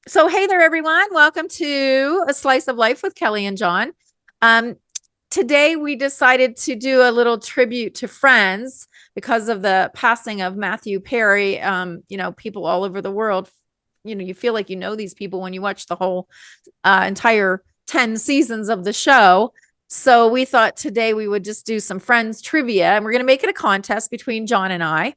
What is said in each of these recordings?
So, hey there, everyone. Welcome to A Slice of Life with Kellie and Jon. Um, Today, we decided to do a little tribute to Friends because of the passing of Matthew Perry. People all over the world, you feel like you know these people when you watch the whole entire 10 seasons of the show. So, we thought today we would just do some Friends trivia, and we're going to make it a contest between Jon and I,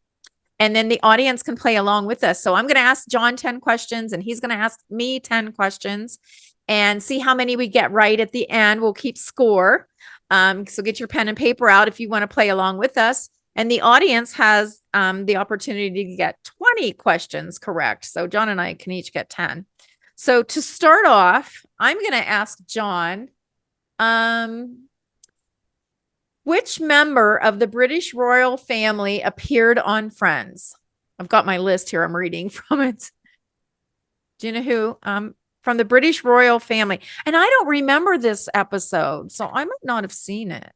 and then the audience can play along with us. So I'm going to ask Jon 10 questions and he's going to ask me 10 questions and see how many we get right at the end. We'll keep score. So get your pen and paper out if you want to play along with us. And the audience has the opportunity to get 20 questions correct. So Jon and I can each get 10. So to start off, I'm going to ask Jon, which member of the British royal family appeared on Friends? I've got my list here. I'm reading from it. Do you know who? From the British royal family. And I don't remember this episode, so I might not have seen it.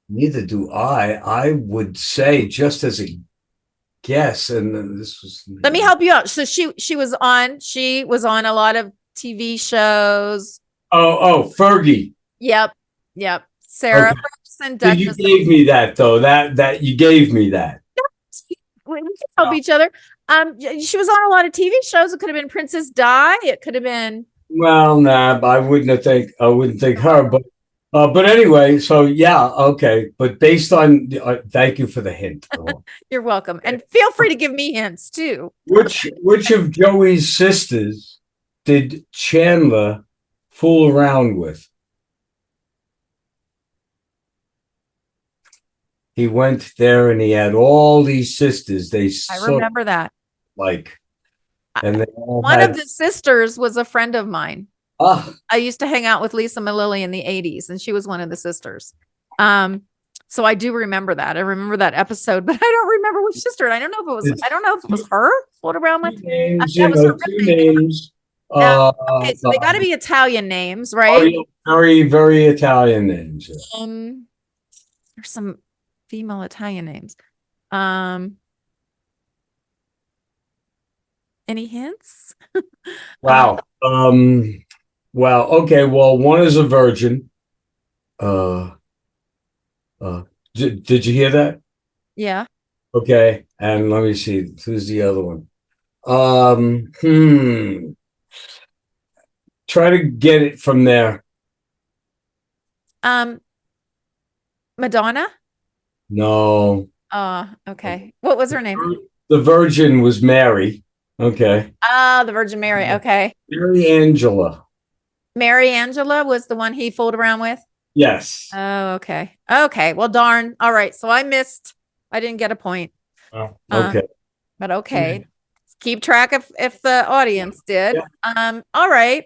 Neither do I. I would say just as a guess, and this was Let me help you out. So she was on a lot of TV shows. Fergie. Yep. Yep. Sarah Okay. Ferguson, So you Duchess of. gave me that though. That you gave me that. We can help each other. She was on a lot of TV shows. It could have been Princess Di. It could have been. Well, nah, I wouldn't think her, but anyway, so yeah, okay. But based on thank you for the hint. You're welcome. And feel free to give me hints too. Which of Joey's sisters did Chandler fool around with? He went there and he had all these sisters. They I sort of remember that. like, and they all One of had, the sisters was a friend of mine. ah, I used to hang out with Lisa Malilly in the 80s, and she was one of the sisters. Um, so I do remember that. I remember that episode, but I don't remember which sister. And it's I don't know if it was her float around with. two names, That was two horrific. names. Okay, so they got to be Italian names, right? Very, very, very Italian names. Um, there's some female Italian names. Um, any hints? Wow. Wow. Okay. Well, one is a virgin. Uh, uh, did you hear that? Yeah. Okay. And let me see. Who's the other one? Um, hmm. Try to get it from there. Um, Madonna. No. Okay. What was her name? The virgin was Mary. Okay. Oh, the Virgin Mary. Okay. Mary Angela. Mary Angela was the one he fooled around with. Yes. Oh, okay. Okay. Well, darn. All right. So I missed. I didn't get a point. Oh, Uh, okay. but okay. Keep track if the audience did. Yeah. All right.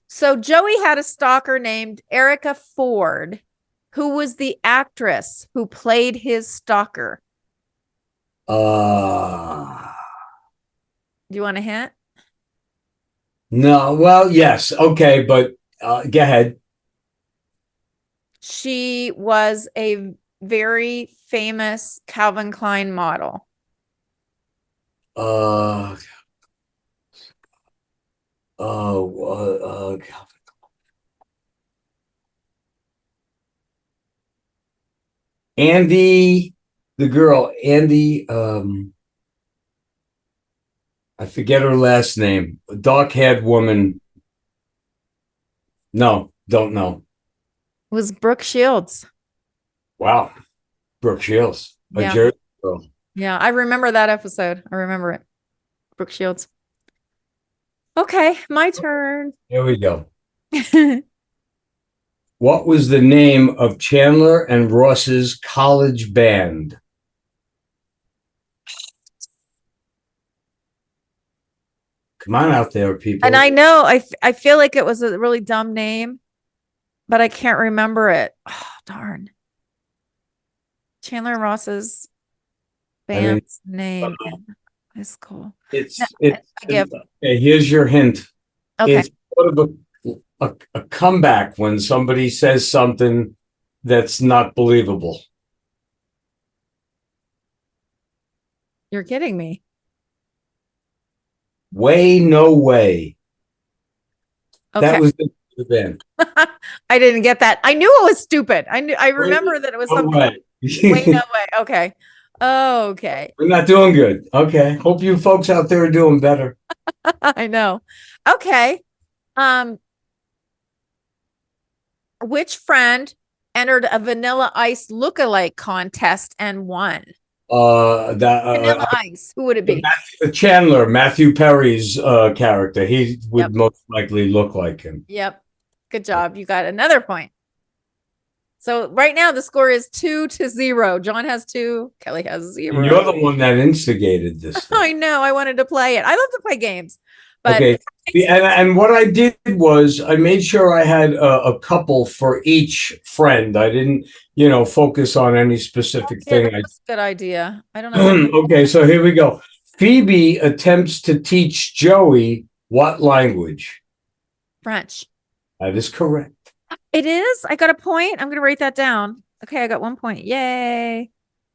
So Joey had a stalker named Erica Ford, who was the actress who played his stalker. Uh, Do you want a hint? no. Well, yes. Okay, but go ahead. She was a very famous Calvin Klein model. Uh, oh, Andy, the girl, Andy. I forget her last name. A dark-haired woman. No, don't know. It was Brooke Shields. Wow, Brooke Shields, a Yeah. Jersey girl. Yeah. I remember that episode. I remember it. Brooke Shields. Okay. My turn. Here we go. What was the name of Chandler and Ross's college band? Come on out there, And people. I know I feel like it was a really dumb name, but I can't remember it. Oh, darn. Chandler Ross's I mean, band's name in high school. No, I give. okay, here's your hint. Okay. It's sort of a comeback when somebody says something that's not believable. You're kidding me. Way, no way. Okay. That was the band. I didn't get that. I knew it was stupid. I remember that it was No something. way. Wait, no way. Okay. Okay. We're not doing good. Okay. Hope you folks out there are doing better. I know. Okay. Um, which friend entered a Vanilla Ice lookalike contest and won? That Vanilla Ice. Who would it be? Chandler, Matthew Perry's character. He Yep. would most likely look like him. Yep. Good job. You got another point. So right now the score is 2-0. Jon has 2. Kellie has And 0. you're the one that instigated this thing. I know. I wanted to play it. I love to play games, but Okay. And what I did was I made sure I had a couple for each friend. I didn't, focus on any specific yeah, thing. that's a good idea. I don't know. Okay, so here we go. Phoebe attempts to teach Joey what language? French. That is correct. It is. I got a point. I'm going to write that down. Okay, I got 1 point. Yay.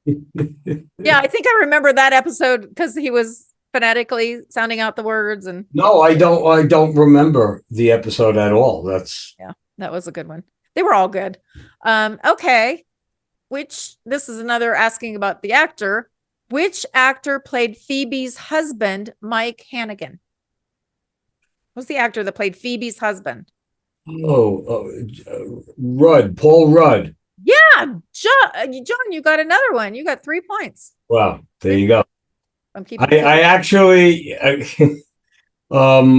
Yeah, I think I remember that episode because he was phonetically sounding out the words and No, I don't. I don't remember the episode at all. That's yeah, that was a good one. They were all good. Okay. This is another asking about the actor. Which actor played Phoebe's husband, Mike Hannigan? Who's the actor that played Phoebe's husband? Rudd, Paul Rudd. Yeah, Jon, you got another one. You got 3 points. Wow, there you go. I'm keeping. I actually, where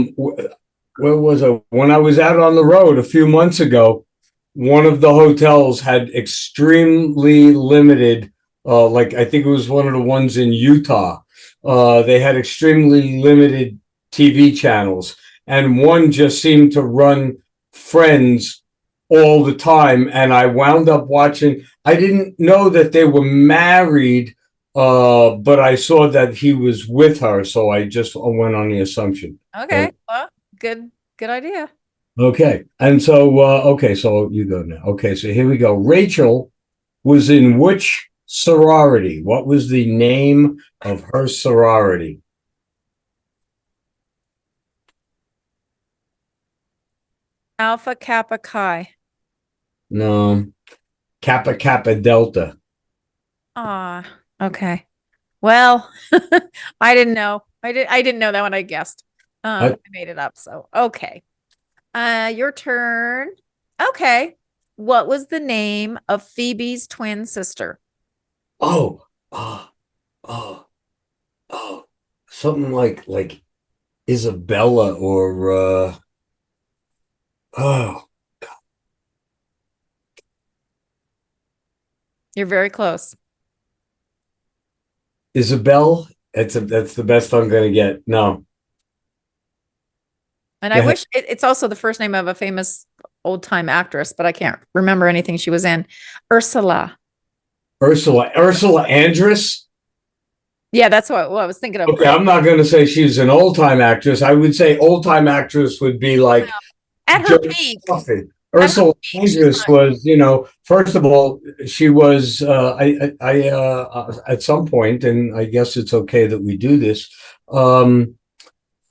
was I? When I was out on the road a few months ago, one of the hotels had extremely limited, like I think it was one of the ones in Utah. They had extremely limited TV channels, and one just seemed to run Friends all the time. And I wound up watching. I didn't know that they were married, but I saw that he was with her, so I just went on the assumption. Okay. Well, good idea. Okay. And so, okay, so you go now. Okay, so here we go. Rachel was in which sorority? What was the name of her sorority? Alpha Kappa Chi. No, Kappa Kappa Delta. Ah, okay. Well, I didn't know. I didn't know that when I guessed. I made it up. So okay. Your turn. Okay. What was the name of Phoebe's twin sister? Oh, oh, oh, oh, something like Isabella or oh, You're very close. Isabel. That's the best I'm gonna get. No. And I wish it's also the first name of a famous old time actress, but I can't remember anything she was in. Ursula. Ursula Andress. Yeah, that's what I was thinking of. Okay, I'm not going to say she's an old time actress. I would say old time actress would be like at her peak. Ursula Andress was, first of all, she was. At some point, and I guess it's okay that we do this.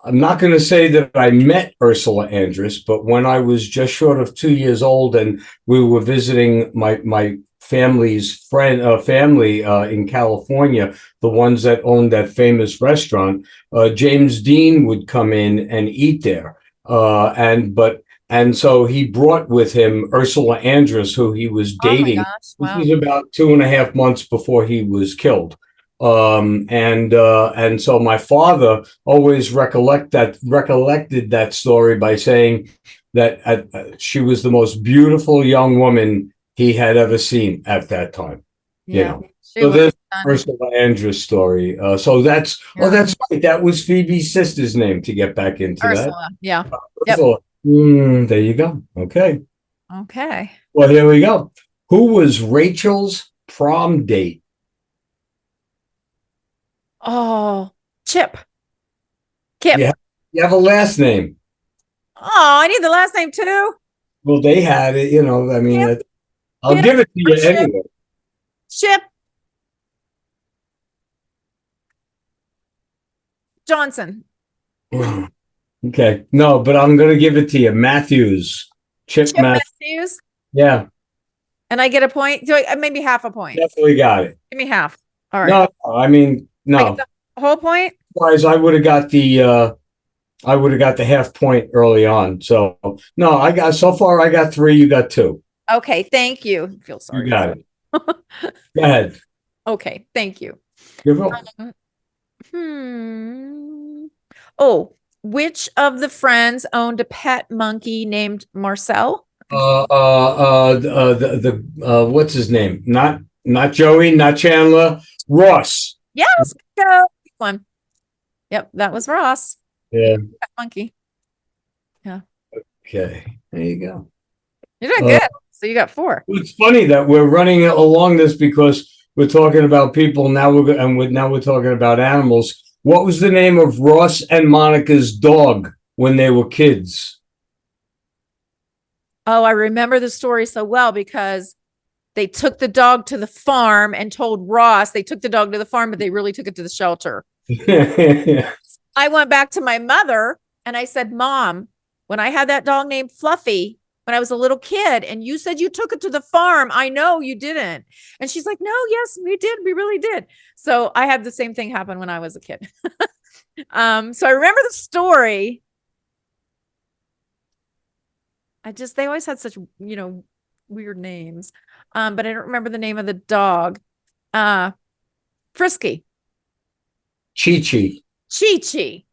I'm not going to say that I met Ursula Andress, but when I was just short of 2 years old, and we were visiting my family's family in California, the ones that owned that famous restaurant, James Dean would come in and eat there, and so he brought with him Ursula Andress, who he was dating. Oh my gosh. Wow. This was about 2.5 months before he was killed. And so my father always recollected that story by saying that she was the most beautiful young woman he had ever seen at that time. Yeah. So there's Ursula Andress story. So that's that's right. That was Phoebe's sister's name, to get back into Ursula. that. Yeah. Ursula. There you go. Okay. Okay. Well, here we go. Who was Rachel's prom date? Oh, Chip. Kip. Yeah. You have a last name. Oh, I need the last name too. Well, they had it, I mean, Chip. I'll give it to you Chip. anyway. Chip Johnson. Okay. No, but I'm gonna give it to you. Matthews. Chip Chip Matthews. Matthews. Yeah, And I get a point. Do I, maybe half a point. definitely got it. Give me half. All right. No, I mean, I get no. the whole point. Otherwise, I would have got the half point early on. So no, so far I got three, you got two. Okay. Thank you. I feel You sorry. got it. Go ahead. Okay. Thank you. You're welcome. Hmm. Oh, which of the friends owned a pet monkey named Marcel? What's his name? Not Joey, not Chandler, Ross. Yes. Go. One. Yep. That was Ross. Yeah. Pet monkey. Yeah. Okay. There you go. You did Uh, good. So you got four. it's funny that we're running along this because we're talking about people now. Now we're talking about animals. What was the name of Ross and Monica's dog when they were kids? Oh, I remember the story so well because they took the dog to the farm and told Ross they took the dog to the farm, but they really took it to the shelter. I went back to my mother and I said, Mom, when I had that dog named Fluffy, when I was a little kid, and you said you took it to the farm, I know you didn't. And she's like, no, yes, we did. We really did. So I had the same thing happen when I was a kid. So I remember the story. They always had such, weird names. But I don't remember the name of the dog. Frisky. Chi Chi. Chi Chi.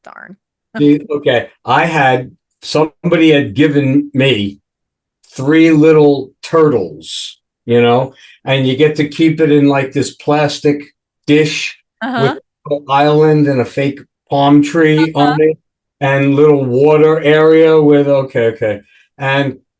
Darn. Okay. Somebody had given me three little turtles, and you get to keep it in like this plastic dish Uh-huh. with an island and a fake palm tree Uh-huh. on it and little water area with, okay.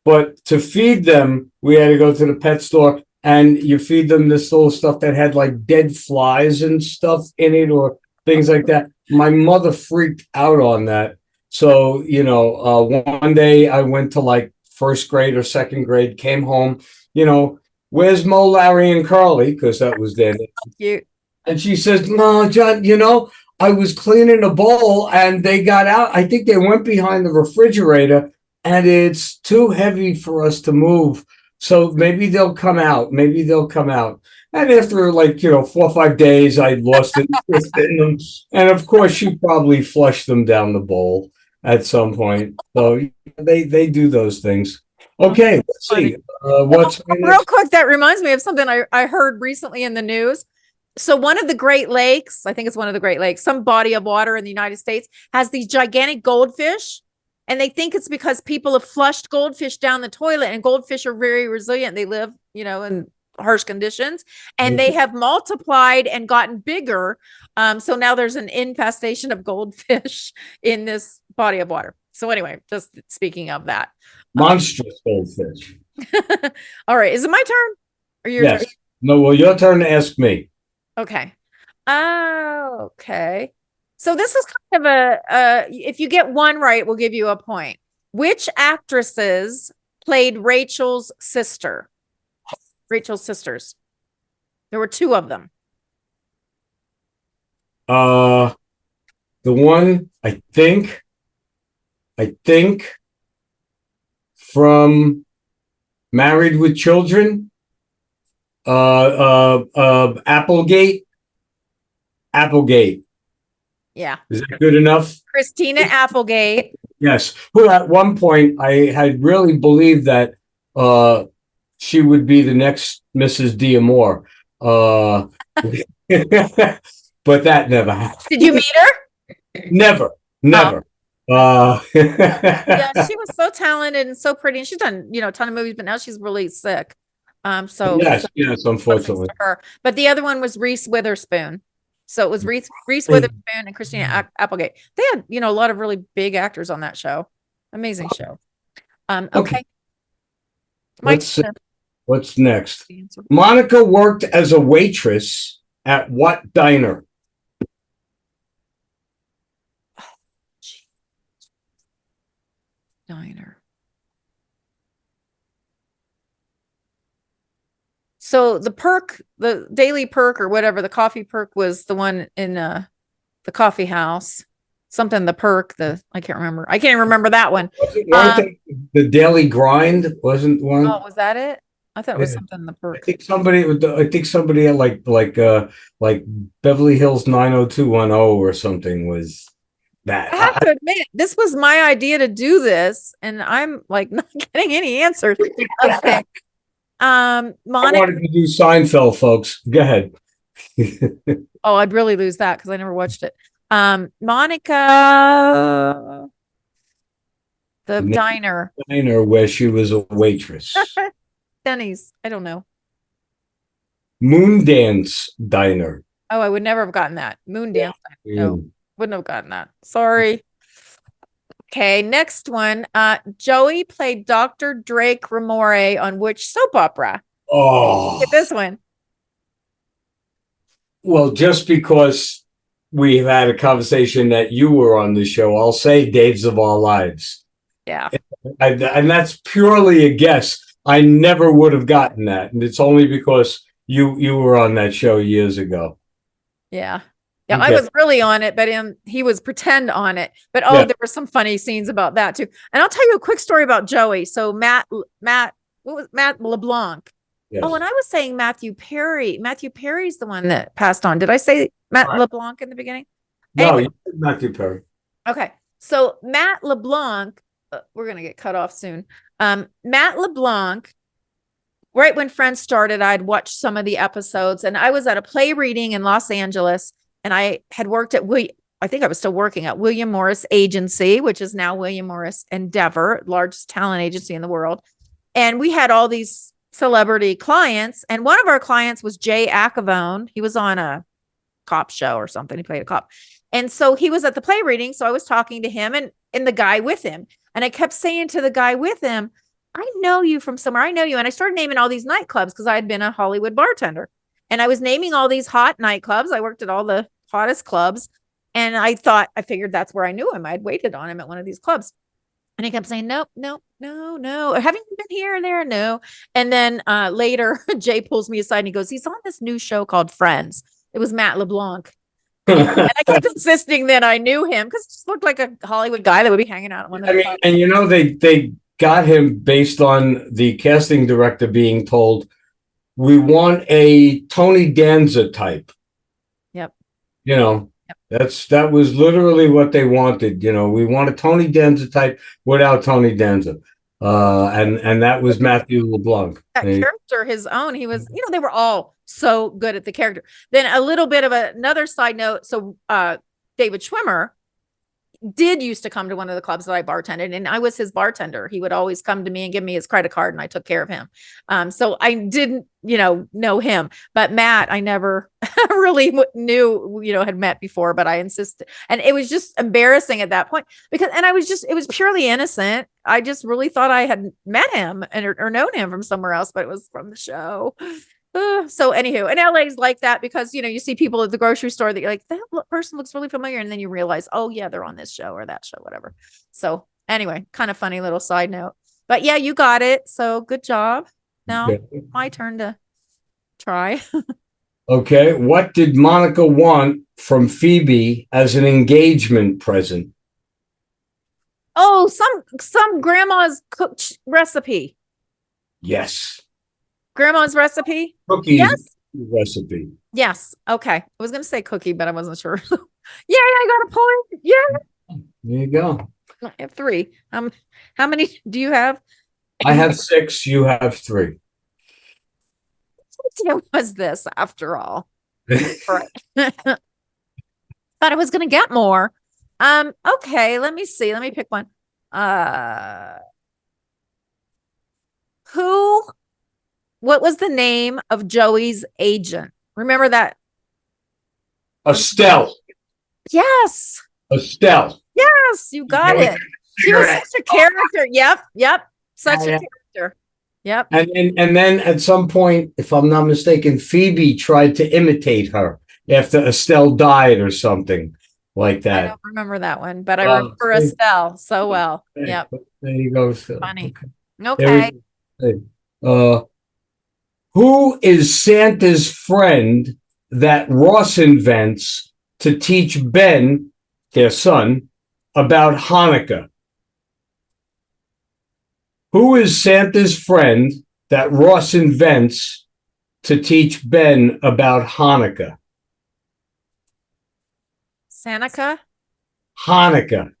But to feed them, we had to go to the pet store and you feed them this little stuff that had like dead flies and stuff in it or things like that. My mother freaked out on that. So, one day I went to like first grade or second grade, came home, where's Mo, Larry, and Carly? Because that was their name. Cute. And she says, no, John, I was cleaning a bowl and they got out. I think they went behind the refrigerator and it's too heavy for us to move. So maybe they'll come out. Maybe they'll come out. And after 4 or 5 days, I lost interest in them. And of course, she probably flushed them down the bowl at some point. So they do those things. Okay, let's see. What's Real quick, that reminds me of something I heard recently in the news. So one of the Great Lakes, I think it's one of the Great Lakes, some body of water in the United States has these gigantic goldfish. And they think it's because people have flushed goldfish down the toilet, and goldfish are very resilient. They live, in harsh conditions, and they have multiplied and gotten bigger. So now there's an infestation of goldfish in this body of water. So anyway, just speaking of that. monstrous goldfish? All right. Is it my turn? Or your Yes. turn? No, well, your turn to ask me. Okay. Okay. So this is kind of if you get one right, we'll give you a point. Which actresses played Rachel's sister? Rachel's sisters. There were two of them. The one I think from Married with Children, Applegate. Applegate. Yeah. Is that good enough? Christina Applegate. Yes. Well, at one point, I had really believed that she would be the next Mrs. D'Amour. But that never happened. Did you meet her? Never. Yeah, she was so talented and so pretty, and she's done a ton of movies, but now she's really sick. So yes, thanks unfortunately. to her. But the other one was Reese Witherspoon. So it was Reese Witherspoon and Christina Applegate. They had a lot of really big actors on that show. Amazing show. Okay. Let's see. What's next? Monica worked as a waitress at what diner? Diner. So the daily perk or whatever, the coffee perk was the one in the coffee house. something, the perk, I can't remember. I can't even remember that one. Weren't they the Daily Grind? Wasn't one? Oh, was that it? I thought it was Yeah. something, the I perk. think somebody at like Beverly Hills 90210 or something was that. I have to admit, this was my idea to do this, and I'm like not getting any answers. Okay. I Monica. wanted to do Seinfeld, folks. Go ahead. Oh, I'd really lose that because I never watched it. Monica, the The diner. diner where she was a waitress. Denny's. I don't know. Moondance Diner. Oh, I would never have gotten that. Moon Yeah. dance. No, wouldn't have gotten that. Sorry. Okay, next one. Joey played Dr. Drake Ramore on which soap opera? Oh, Get this one. well, just because we've had a conversation that you were on the show, I'll say Days of Our Lives. Yeah. And that's purely a guess. I never would have gotten that. And it's only because you were on that show years ago. Yeah. Yeah, Okay. I was really on it, but he was pretend on it. But there were some funny scenes about that too. And I'll tell you a quick story about Joey. So Matt, what was Matt LeBlanc? Yes. Oh, and I was saying Matthew Perry. Matthew Perry's the one that passed on. Did I say Matt LeBlanc in the beginning? No, Anyway. you said Matthew Perry. Okay. So Matt LeBlanc, we're going to get cut off soon. Matt LeBlanc, right when Friends started, I'd watched some of the episodes, and I was at a play reading in Los Angeles, and I had worked at I think I was still working at William Morris Agency, which is now William Morris Endeavor, largest talent agency in the world. And we had all these celebrity clients, and one of our clients was Jay Acavone. He was on a cop show or something. He played a cop. And so he was at the play reading. So I was talking to him and the guy with him. And I kept saying to the guy with him, I know you from somewhere. I know you. And I started naming all these nightclubs because I had been a Hollywood bartender. And I was naming all these hot nightclubs. I worked at all the hottest clubs. And I figured that's where I knew him. I'd waited on him at one of these clubs. And he kept saying, nope, nope, no, no. Haven't you been here and there? No. And then later, Jay pulls me aside and he goes, he's on this new show called Friends. It was Matt LeBlanc. And I kept insisting that I knew him because it just looked like a Hollywood guy that would be hanging out at one of the clubs. And they got him based on the casting director being told, we want a Tony Danza type. Yep. Yep. That was literally what they wanted. We want a Tony Danza type without Tony Danza. And that was Matthew LeBlanc. That character, his own, he was, they were all so good at the character. Then a little bit of another side note. So David Schwimmer did used to come to one of the clubs that I bartended, and I was his bartender. He would always come to me and give me his credit card, and I took care of him. So I didn't, know him, but Matt, I never really knew, had met before, but I insisted. And it was just embarrassing at that point it was purely innocent. I just really thought I had met him or known him from somewhere else, but it was from the show. So anywho, and LA's like that because, you see people at the grocery store that you're like, that person looks really familiar. And then you realize, oh yeah, they're on this show or that show, whatever. So anyway, kind of funny little side note, but yeah, you got it. So good job. Now my turn to try. Okay. What did Monica want from Phoebe as an engagement present? Oh, some grandma's cooked recipe. Yes. Grandma's recipe? Cookies. Yes. Recipe. Yes. Okay. I was going to say cookie, but I wasn't sure. Yeah, I got a point. Yeah. There you go. I have 3. How many do you have? I have 6. You have 3. What was this after all? Right. Thought I was going to get more. Okay. Let me see. Let me pick one. What was the name of Joey's agent? Remember that? Estelle. Yes. Estelle. Yes, you got it. She was such a character. Yep. Such a character. Yep. And then at some point, if I'm not mistaken, Phoebe tried to imitate her after Estelle died or something like that. I don't remember that one, but I remember Estelle so well. Yep. There you go. Funny. Okay. Who is Santa's friend that Ross invents to teach Ben their son, about Hanukkah. Who is Santa's friend that Ross invents to teach Ben about Hanukkah? Sanica? Hanukkah.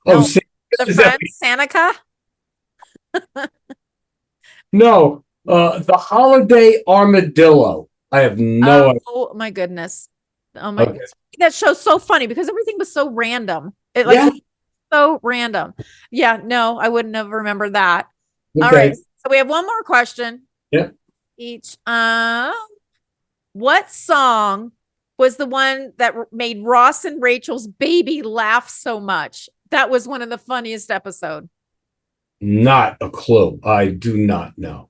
No, Oh, the friend Sanica? no, the holiday armadillo. I have no idea. Oh my goodness. Oh my, Okay. that show's so funny because everything was so random. It Yeah. so random. Yeah, no, I wouldn't have remembered that. All Okay. right. So we have one more question Yeah. each. What song was the one that made Ross and Rachel's baby laugh so much? That was one of the funniest episodes. Not a clue. I do not know.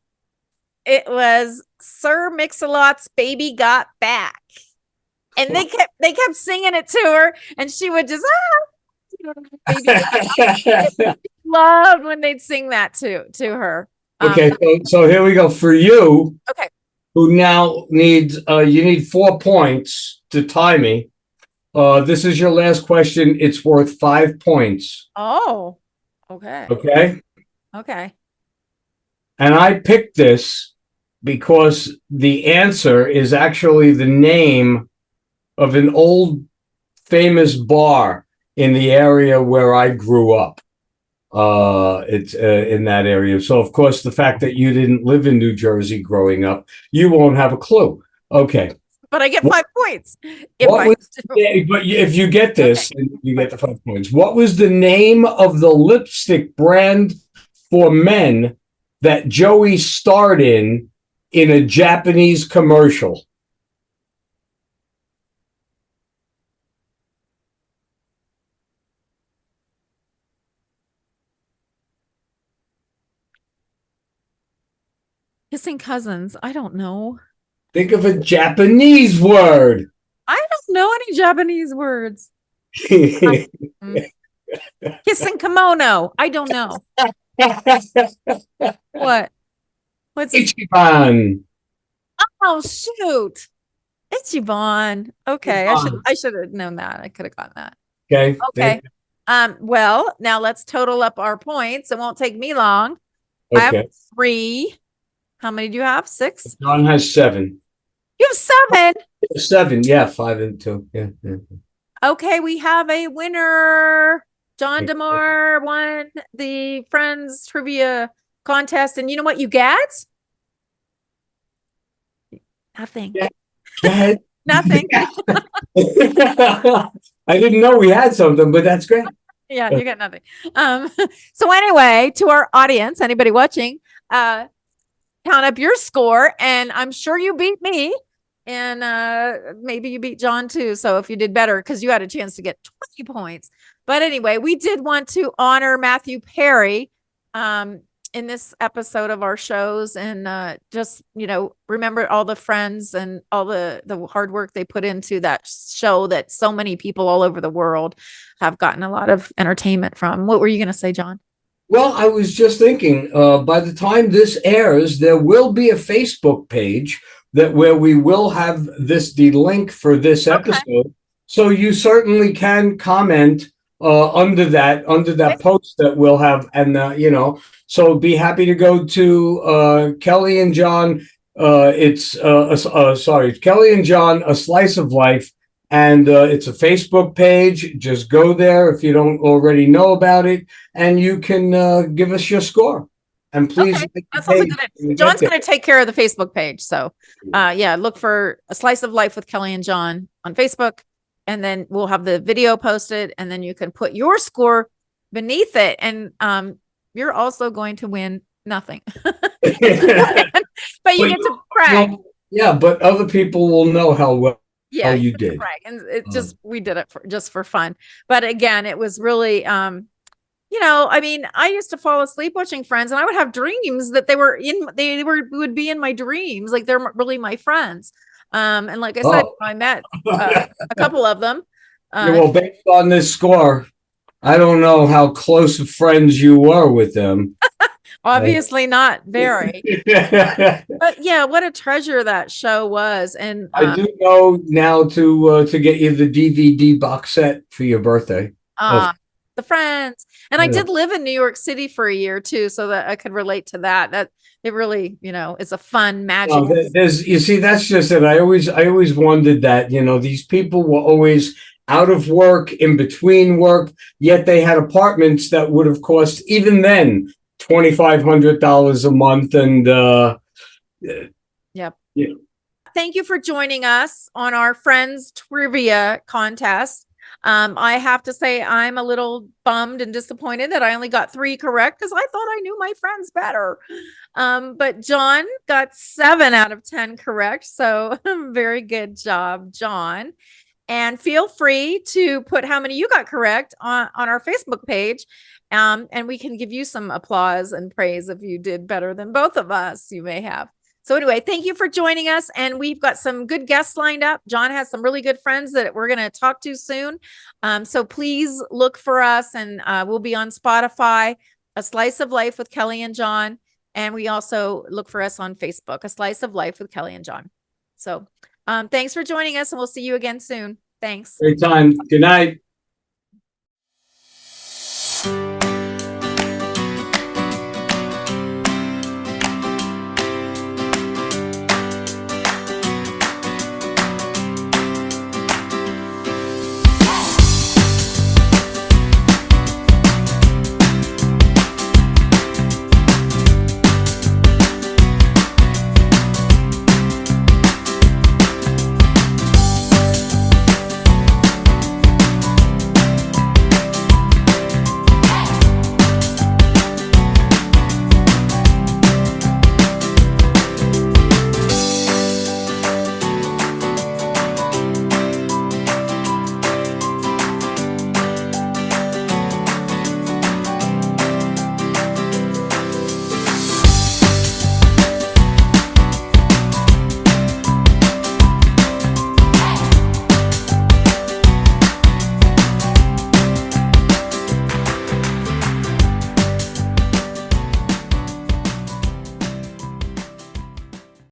It was Sir Mix-a-Lot's Baby Got Back. And they kept singing it to her, and she would just loved when they'd sing that to her. Okay, so here we go. For you, Okay. who now needs you need 4 points to tie me. This is your last question. It's worth 5 points. Oh, okay. Okay. Okay. And I picked this because the answer is actually the name of an old famous bar in the area where I grew up. It's in that area. So, of course, the fact that you didn't live in New Jersey growing up, you won't have a clue. Okay. But I get 5 points. But if you get this, okay, you get the 5 points. What was the name of the lipstick brand for men that Joey starred in a Japanese commercial? Kissing cousins. I don't know. Think of a Japanese word. I don't know any Japanese words. Kissing kimono. I don't know. What? What's Ichiban? Oh shoot. Ichiban. Okay. I should have known that. I could have gotten that. Okay. Okay. Well, now let's total up our points. It won't take me long. Okay. I have 3. How many do you have? 6? John has 7. You have 7. 7, yeah, 5 and 2. Yeah. Okay, we have a winner. John DeMar won the Friends Trivia contest. And you know what you get? Nothing. Yeah. Go ahead. Nothing. I didn't know we had something, but that's great. Yeah, you get nothing. So anyway, to our audience, anybody watching, count up your score, and I'm sure you beat me, and maybe you beat John too. So if you did better, because you had a chance to get 20 points. But anyway, we did want to honor Matthew Perry in this episode of our shows, and just, remember all the friends and all the hard work they put into that show that so many people all over the world have gotten a lot of entertainment from. What were you going to say, John? Well, I was just thinking, by the time this airs, there will be a Facebook page where we will have the link for this episode. So you certainly can comment under that post that we'll have, and so be happy to go to Kellie and Jon. It's Kellie and Jon, A Slice of Life. And it's a Facebook page. Just go there if you don't already know about it, and you can give us your score. And please, John's going to take care of the Facebook page. So, look for A Slice of Life with Kellie and Jon on Facebook, and then we'll have the video posted, and then you can put your score beneath it, and you're also going to win nothing, but you get to brag. Yeah, but other people will know how well. Yeah, you did. Right. And we did it for fun. But again, it was really, I used to fall asleep watching Friends, and I would have dreams that they would be in my dreams. Like they're really my friends. And like I said, I met a couple of them. Well, based on this score, I don't know how close of friends you were with them. Obviously not very. I But yeah, what a treasure that show was. And do know now to get you the DVD box set for your birthday. Of uh the Friends. And I yeah. did live in New York City for a year too, so that I could relate to that. That it really, is a fun, No, magical. there's you see that's just it. I always wondered that these people were always out of work, in between work, yet they had apartments that would have cost even then $2,500 a month, and Yep. yeah. Thank you for joining us on our Friends Trivia contest. I have to say I'm a little bummed and disappointed that I only got 3 correct because I thought I knew my friends better. But Jon got 7 out of 10 correct. So very good job, Jon. And feel free to put how many you got correct on our Facebook page. And we can give you some applause and praise if you did better than both of us, you may have. So anyway, thank you for joining us. And we've got some good guests lined up. Jon has some really good friends that we're going to talk to soon. So please look for us, and we'll be on Spotify, A Slice of Life with Kellie and Jon. And we also look for us on Facebook, A Slice of Life with Kellie and Jon. So thanks for joining us, and we'll see you again soon. Thanks. Great time. Good night.